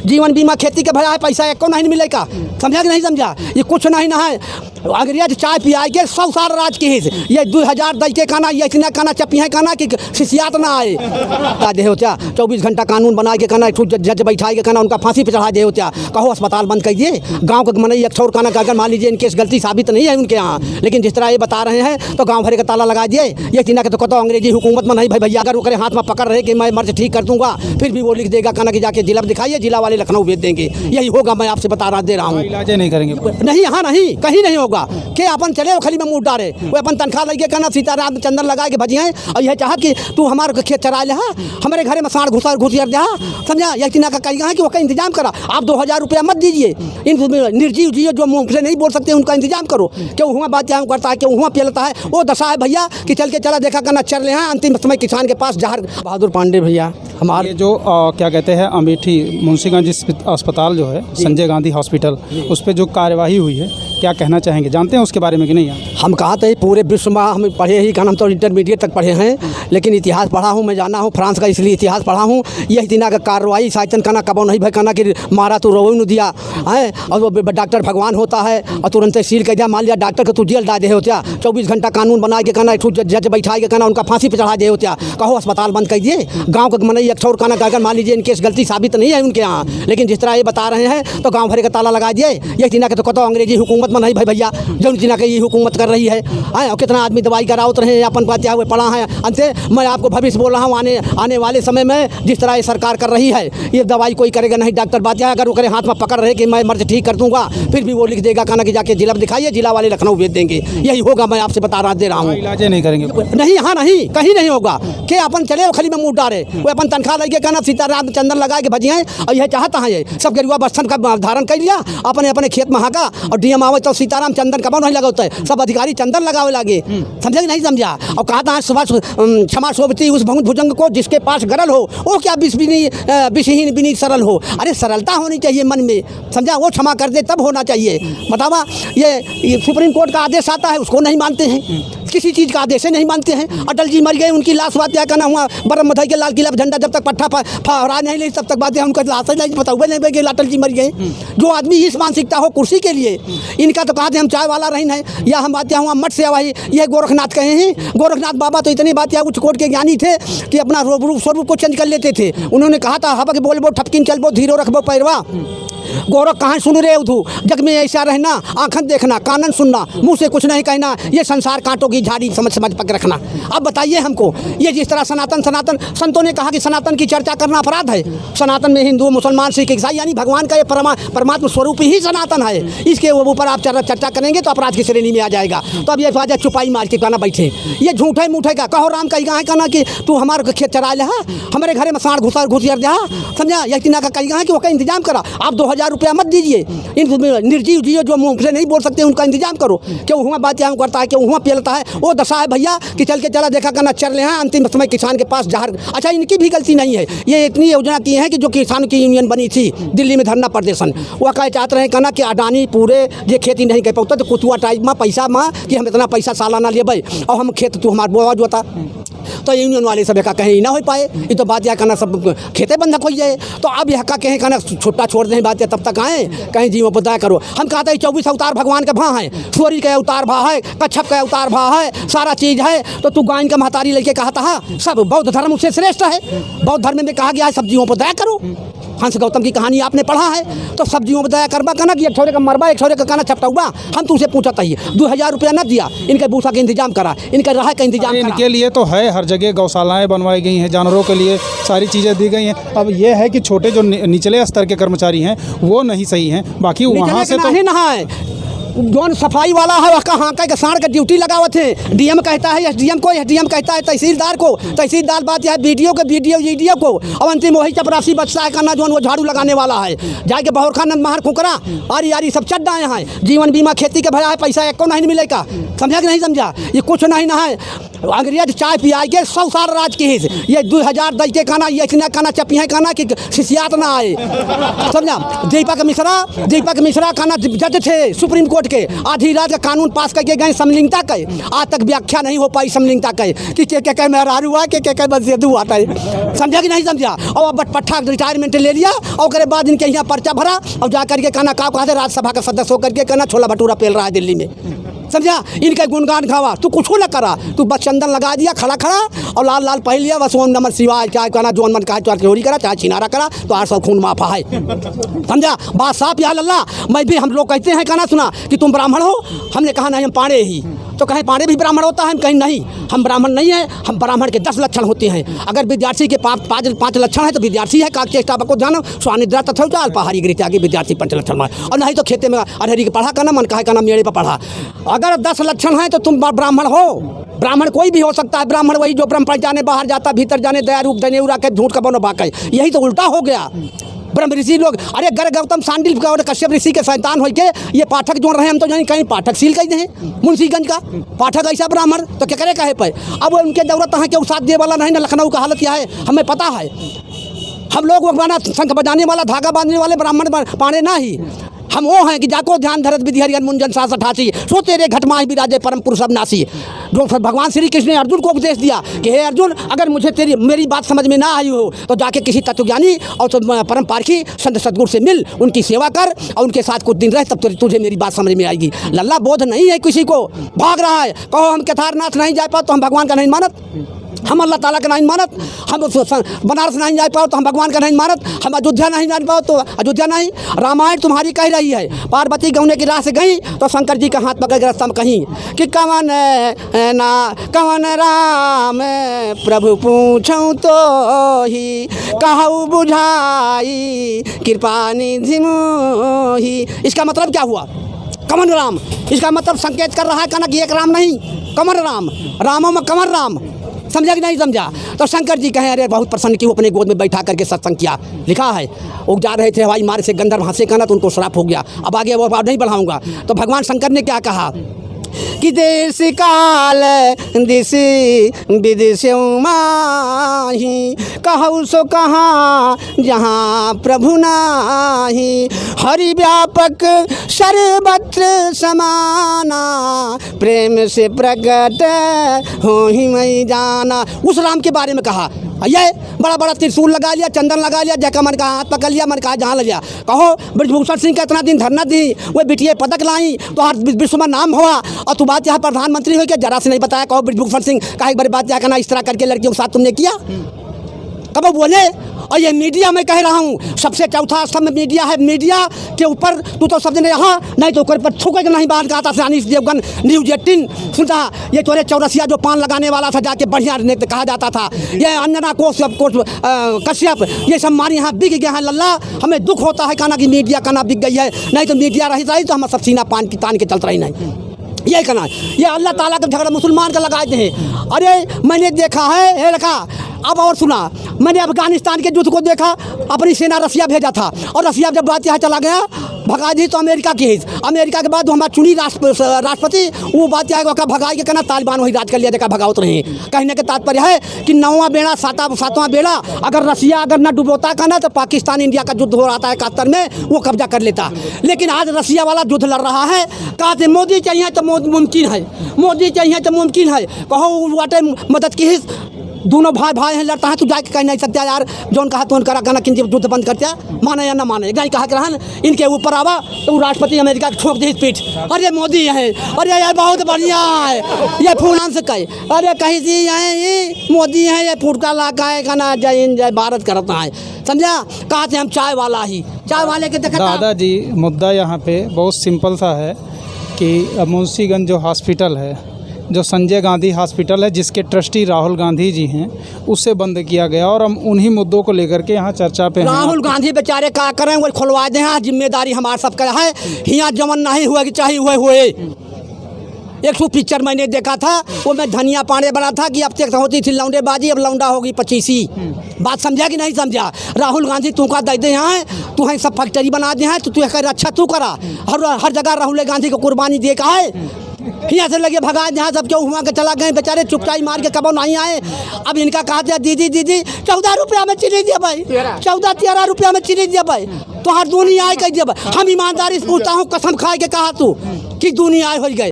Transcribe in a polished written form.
जीवन बीमा खेती के भरा है, पैसा एक को नहीं मिलेगा। समझा कि नहीं समझा? ये कुछ नहीं ना है। अंग्रेज चाय पियाए के 100 साल राज की हिस्स ये 2000 दई के खाना ये इतना खाना चपिया खाना कि शिष्यात ना आए दे होत्या 24 घंटा कानून बना के खाना जज बैठाए के खाना उनका फांसी पे चढ़ा दे होत्या। कहो अस्पताल बंद कीजिए, गांव का मनई एक छोर खाना अगर मान लीजिए इनकेस गलती साबित नहीं है उनके यहाँ, लेकिन जिस तरह ये बता रहे हैं तो गाँव भरे का ताला लगा दिए। ये तीना के तो कहता अंग्रेजी हुकूमत में नहीं भाई भैया, अगर वो हाथ में पकड़ रहे कि मैं मर्ज ठीक कर दूंगा, फिर भी वो लिख देगा खाना कि जाके जिला दिखाइए, जिला वाले लखनऊ भेज देंगे। यही होगा, मैं आपसे बता दे रहा हूँ। इलाज नहीं करेंगे? नहीं, यहाँ नहीं, कहीं नहीं होगा। के अपन चले वो खली में मुँह डारे, वो अपन तनख्वाह लगे कहना सीताराम चंदन लगा के भजिए और यह चाहत कि तू हमारे खेत चरा ले, हमारे घर में साढ़ घुसियर जा। समझा? यह तीना का कही कि वो का इंतजाम करा। आप 2000 रुपया मत दीजिए, इन निर्जीव जीव जो मुँह से नहीं बोल सकते उनका इंतजाम करो। क्यों हुआ बात क्या करता है, क्यों हुआ पेलता है, वो दशा है भैया कि चल के चला देखा करना चल रहे हैं। अंतिम समय किसान के पास जहर। बहादुर पांडे भैया हमारे जो क्या कहते हैं अमेठी मुंशीगंज अस्पताल जो है संजय गांधी हॉस्पिटल, उस पर जो कार्यवाही हुई है, क्या कहना चाहेंगे? जानते हैं उसके बारे में कि नहीं? हम कहा था पूरे विश्व में हम पढ़े ही हम तो इंटरमीडिएट तक पढ़े हैं, लेकिन इतिहास पढ़ा हूँ, मैं जाना हूँ फ्रांस का, इसलिए इतिहास पढ़ा हूँ। यह तीना का कार्रवाई साइतन कहना कबो नहीं भाई कहना कि मारा तो रोई नहीं दिया है, और वो डॉक्टर भगवान होता है और तुरंत सील कर दिया। मान लिया डॉक्टर को तू जेल डाल दे होत्या, 24 घंटा कानून बना के कहना जज बैठा के कहना उनका फांसी पे चढ़ा दे होत्या। कहो अस्पताल बंद कीजिए, गाँव का मनई एक छोर कहना अगर मान लीजिए इनकेस गलती साबित नहीं है उनके यहाँ, लेकिन जिस तरह ये बता रहे हैं तो गाँव भरे का ताला लगा दिए। ये तीना के तो कहता अंग्रेजी हुकूमत में नहीं भाई भैया, जो तीना के ये हुकूमत कर रही है। और कितना आदमी दवाई करावत रहे हैं, अपन बात हुए पढ़ा है। अंत मैं आपको भविष्य बोल रहा हूँ, आने वाले समय में जिस तरह ये सरकार कर रही है, ये दवाई कोई करेगा नहीं। डॉक्टर बात अगर वो करे हाथ में पकड़ रहे कि मैं मर्ज ठीक कर दूंगा, फिर भी वो लिख देगा खाना कि जाके जिला दिखाइए, जिला वाले लखनऊ भेज देंगे। यही होगा, मैं आपसे बता दे रहा हूँ। इलाज नहीं करेंगे? नहीं, यहाँ नहीं, कहीं नहीं होगा। के अपन चले वो खली में मुँह डारे, वो अपन तनख्वाह लगे कहना सीताराम चंदन लगा के भजिए और यह चाहता है ये सब गरुआ बस्तर का धारण कर लिया, अपने अपने खेत में हाका और डीएम आवे तो सीताराम चंदन कब नहीं लगाता है, सब अधिकारी चंदन लगावे लगे। समझे कि नहीं समझा? और कहा था सुबह क्षमा सोबती उस भुजंग को जिसके पास गरल हो, वो क्या विषहीन विनीत सरल हो। अरे सरलता होनी चाहिए मन में, समझा? वो क्षमा कर दे तब होना चाहिए। बतावा, ये सुप्रीम कोर्ट का आदेश आता है उसको नहीं मानते हैं, किसी चीज़ का आदेश नहीं मानते हैं। अटल जी मर गए, उनकी लाश बात क्या करना हुआ, बरम मधाई के लाल किला झंडा जब तक पट्टा फहरा नहीं ली तब तक बातें उनका लाश नहीं पता हुआ नहीं कि अटल जी मर गए। जो आदमी इस मानसिकता हो कुर्सी के लिए, इनका तो कहते हम चाय वाला रही है, या हम बात हुआ मठ से भाई ये गोरखनाथ कहे हैं। गोरखनाथ बाबा तो इतनी बात उच्च कोट के ज्ञानी थे कि अपना रूप स्वरूप को चेंज कर लेते थे। उन्होंने कहा था हबक बोलबो ठपकिन चलबो धीरो रखबो पैरवा। गोरख कहाँ सुन रहे उधू, जग में ऐसा रहना, आँखन देखना, कानन सुनना, मुंह से कुछ नहीं कहना, ये संसार कांटों की झाड़ी समझ पक रखना। अब बताइए हमको, ये जिस तरह सनातन संतों ने कहा कि सनातन की चर्चा करना अपराध है। सनातन में हिंदू मुसलमान सिख ईसाई यानी भगवान का ये परमात्मा स्वरूप ही सनातन है। इसके ऊपर आप चर्चा करेंगे तो अपराध की श्रेणी में आ जाएगा। तो अब ये वजह चुपाई मार के कहना बैठे, ये झूठे मूठे का कहो राम कही है कहना कि तू हमारे खेत चरा ले, हमारे घर में साढ़ घुसियर जा। समझा? यह तीना का कही है कि वो का इंतजाम करा। आप 2000 रुपया मत दीजिए, इन निर्जीव जीव जो मुँह से नहीं बोल सकते उनका इंतजाम करो। क्यों हुआ बात क्या करता है, क्यों हुआ पेलता है, वो दशा है भैया कि चल के चला देखा करना चल रहे हैं। अंतिम समय किसान के पास जहर। अच्छा, इनकी भी गलती नहीं है, ये इतनी योजना की है कि जो किसान की यूनियन बनी थी दिल्ली में धरना प्रदर्शन, वो कह चाहते रहे कहना कि अडानी पूरे ये खेती नहीं कर पाता तो कुतुआ टाइप में पैसा में कि हम इतना पैसा सालाना लेबै और हम खेत तू हमारे बोआ जोता, तो यूनियन वाले सब का कहीं ना हो पाए। ये तो बात यह करना सब खेते बंधक हो जाए। तो अब यह का कहें कहना छोटा छोड़ दें बात तब तक आए कहीं जीवों पर दया करो। हम कहते हैं 24 अवतार भगवान का भा है, सूर्य का अवतार भा है, कच्छप का अवतार भा है, सारा चीज़ है। तो तू गायन का महतारी लेके कहता है सब बौद्ध धर्म उससे श्रेष्ठ है। बौद्ध धर्म में कहा गया है सब्जियों पर दया करो। हंस गौतम की कहानी आपने पढ़ा है, तो सब्जियों में दया करबा कहना कि एक छोरे का मरबा एक छोरे का कहना छपटाऊबा। हम तुमसे पूछा चाहिए 2000 रुपया न दिया, इनके भूसा का इंतजाम करा, इनका राह का इंतजाम करा। इनके लिए तो है हर जगह गौशालाएं बनवाई गई हैं, जानवरों के लिए सारी चीज़ें दी गई हैं। अब ये है कि छोटे जो निचले स्तर के कर्मचारी हैं वो नहीं सही हैं, बाकी वहाँ से तो नहीं जौन सफाई वाला है वह कहाँ का साढ़ का ड्यूटी लगावत है। डीएम कहता है एसडीएम को, एसडीएम कहता है तहसीलदार को, तहसीलदार बात यह बीडीओ के वीडियो को, और अंतिम वही चपरासी बच्चा है करना जो वो झाड़ू लगाने वाला है। जाके बहरखा नंद महर खुकरा आरी आरी सब चढ़ आए हैं। जीवन बीमा खेती के भरा है, पैसा एक को नहीं मिलेगा। समझा कि नहीं समझा? ये कुछ नहीं ना है। अंग्रेज चाय पियाए के 100 साल राज की हिस्स ये 2000 दई के खाना ये इतना खाना चपिया खाना कि शिष्यात ना आए। समझा? दीपक मिश्रा खाना जज थे सुप्रीम कोर्ट कोर्ट के आधी रात का कानून पास करके गए समलिंगता के, आज तक व्याख्या नहीं हो पाई समलिंगता के कि के मेहरारू हुआ के बसेदू आता है, समझा कि नहीं समझा। और अब पट्ठा रिटायरमेंट ले लिया और उसके बाद इनके यहाँ पर्चा भरा और जा करके कहना का कहा राज्यसभा का सदस्य होकर के कहना छोला भटूरा पेल रहा है दिल्ली में, समझा। इनके गुणगान गावा, तू कुछ न करा, तू बस चंदन लगा दिया खड़ा खड़ा और लाल लाल पहन लिया, बस ओम नमः शिवाय, चाहे कहना जो मन कहा चाहे चोरी करा चाहे छिनारा करा तो 800 खून माफा है, समझा। बात साफ या अल्लाह। मैं भी हम लोग कहते हैं कहना सुना कि तुम ब्राह्मण हो, हमने कहा नहीं हम पाड़े ही, तो कहें पाड़े भी ब्राह्मण होता है, हम कहीं नहीं, हम ब्राह्मण नहीं है, हम ब्राह्मण के 10 लक्षण होते हैं। अगर विद्यार्थी के 5 लक्षण है तो विद्यार्थी है, काचेष्टा को जानो स्वानिद्रा तथा अल्पाहारी गृह के विद्यार्थी 5 लक्षण में, और नहीं तो खेते में अरहरी के पढ़ा करना मन कहा कहना मेरे पर पढ़ा। अगर 10 लक्षण है तो तुम ब्राह्मण हो। ब्राह्मण कोई भी हो सकता है, ब्राह्मण वही जो ब्रह्म जाने बाहर जाता भीतर जाने दया रूप दने उड़ा के झूठ का बनो बाकै, यही तो उल्टा हो गया। ब्रह्म ऋषि लोग, अरे गर गौतम सांडिल और कश्यप ऋषि के शैतान हो के ये पाठक जोड़ रहे हैं, हम तो कहीं पाठक सील कहते हैं मुंशीगंज का पाठक ऐसा ब्राह्मण तो क्या करे कहे पे। अब उनके जरूरत है कि साथ दे वाला नहीं ना, लखनऊ का हालत क्या है हमें पता है। हम लोग बना शंख बजाने वाला धागा बांधने वाले ब्राह्मण पाने ना ही, हम वो हैं कि जाको ध्यान धरत विधि हरिहर मुंजन सास 88 सो तेरे घटमाही विराजे परम पुरुष अविनाशी। जो भगवान श्री कृष्ण ने अर्जुन को उपदेश दिया कि हे अर्जुन अगर मुझे मेरी बात समझ में ना आई हो तो जाके किसी तत्वज्ञानी और तो परम पारखी संत सदगुरु से मिल, उनकी सेवा कर और उनके साथ कुछ दिन रह, तब तुझे मेरी बात समझ में आएगी। लल्ला बोध नहीं है किसी को, भाग रहा है। कहो हम केदारनाथ नहीं जा पाओ तो हम भगवान का नहीं मानत, हम अल्लाह ताला का नहीं मानत, हम बनारस नहीं जा पाओ तो हम भगवान का नहीं मानत, हम अयोध्या नहीं जा पाओ तो अयोध्या नहीं। रामायण तुम्हारी कह रही है, पार्वती गौने की राह से गई तो शंकर जी का हाथ पकड़ के रास्ता में कहीं कि कवन ना कवन राम प्रभु पूछूं तो ही कहूँ बुझाई कृपा निधि मोही। इसका मतलब क्या हुआ? कमन राम, इसका मतलब संकेत कर रहा है कहना कि एक राम नहीं कमर राम, रामों में कमर राम, समझा कि नहीं समझा। तो शंकर जी कहें अरे बहुत प्रसन्न की अपने गोद में बैठा करके सत्संग किया। लिखा है वो जा रहे थे हवाई मार्ग से गंधर्व हंसे कहना तो उनको श्राप हो गया। अब आगे वो बात नहीं बढ़ाऊंगा। तो भगवान शंकर ने क्या कहा कि देश काल दिश विदिशो माही कहूँ सो कहाँ जहाँ प्रभु नाही। हरि व्यापक सर्वत्र समाना प्रेम से प्रकट हो ही मैं जाना। उस राम के बारे में कहा। ये बड़ा बड़ा त्रिशूल लगा लिया, चंदन लगा लिया, जैका मन का हाथ पकड़ लिया, मन कहा जहाँ लग गया। कहो ब्रजभूषण सिंह का इतना दिन धरना दी, वो बिटिया पदक लाई तो हर विश्व में नाम हुआ और तू बात यहाँ प्रधानमंत्री हो क्या जरा से नहीं बताया। कहो ब्रजभूषण सिंह का एक बार बात क्या करना इस तरह करके लड़कियों के साथ तुमने किया, कब बोले। और ये मीडिया में कह रहा हूँ सबसे चौथा स्तंभ मीडिया है। मीडिया के ऊपर तू तो शब्द ने यहाँ नहीं तो ऊपर पर थूक के नहीं बात कहा था। अनीस देवगन न्यूज 18 सुनता ये तोरे चौरसिया जो पान लगाने वाला था जाके बढ़िया नेता कहा जाता था। ये अंजना कश्यप ये सब हमारे यहाँ बिक गया है। लल्ला हमें दुख होता है कहना कि मीडिया का ना बिक गई है, नहीं तो मीडिया रही तो हम सब सीना पान की तान के चलते रही नहीं। ये कहना ये अल्लाह ताला का झगड़ा मुसलमान का लगाते हैं। अरे मैंने देखा है लड़का। अब और सुना, मैंने अफगानिस्तान के युद्ध को देखा, अपनी सेना रसिया भेजा था और रसिया जब बात यहाँ चला गया भगा दी तो अमेरिका की है। अमेरिका के बाद हमारा चुनी राष्ट्रपति वो बात यहाँ भगाई के कहना तालिबान वही राज कर लिया देखा भगावत रहे। कहने के तात्पर्य है कि 9वां बेड़ा 7वां बेड़ा अगर रसिया अगर न डुबोता कहना तो पाकिस्तान इंडिया का युद्ध हो रहा था 71 में वो कब्जा कर लेता। लेकिन आज रसिया वाला युद्ध लड़ रहा है। कहते मोदी चाहिए तो मुमकिन है, मोदी चाहिए तो मुमकिन है। कहो वाटे मदद की दोनों भाई हैं लड़ता है, तू जाके कह नहीं सकता यार जौन कहा तो करा कहना कि युद्ध बंद करते माने या ना माने। गाय कहा रहन इनके ऊपर आवा तो राष्ट्रपति अमेरिका को ठोक दी पीठ। अरे मोदी है, अरे यार बहुत बढ़िया है ये फ्रांस कहे, अरे कहीं सी ये मोदी है ये फुटका ला है कहना जय हिंद जय भारत करता है। समझा। कहा थे हम चाय वाला ही, चाय वाले के देखा दादाजी मुद्दा यहाँ पे बहुत सिंपल सा है कि मुंशीगंज जो हॉस्पिटल है, जो संजय गांधी हॉस्पिटल है जिसके ट्रस्टी राहुल गांधी जी हैं, उसे बंद किया गया और हम उन्हीं मुद्दों को लेकर के यहाँ चर्चा पे हैं। राहुल गांधी बेचारे क्या करें वो खुलवा दें, हाँ जिम्मेदारी हमारा सबका है। यहाँ जमन नहीं हुआ कि चाहे हुए। एक सौ पिक्चर मैंने देखा था वो मैं धनिया पाने बना था कि अब तक होती थी लौंडेबाजी, अब लौंडा होगी 25। बात समझा कि नहीं समझा। राहुल गांधी तू का दे दे यहाँ तू है सब फैक्ट्री बना दे हैं तो तू अच्छा तू करा। हर जगह राहुल गांधी को कुर्बानी दे का है। यहाँ से लगे भगा जहाँ सब क्यों हुआ के चला गए बेचारे चुपचाई मार के कब नहीं आए। अब इनका कहा था दीदी 14 रुपया में चीनी दिया भाई, 14-13 रुपया में चीनी दिया भाई तो हर दूनी आए कह दिया भाई। हम ईमानदारी से पूछता हूँ कसम खाए के कहा तू कि दुनिया हो गए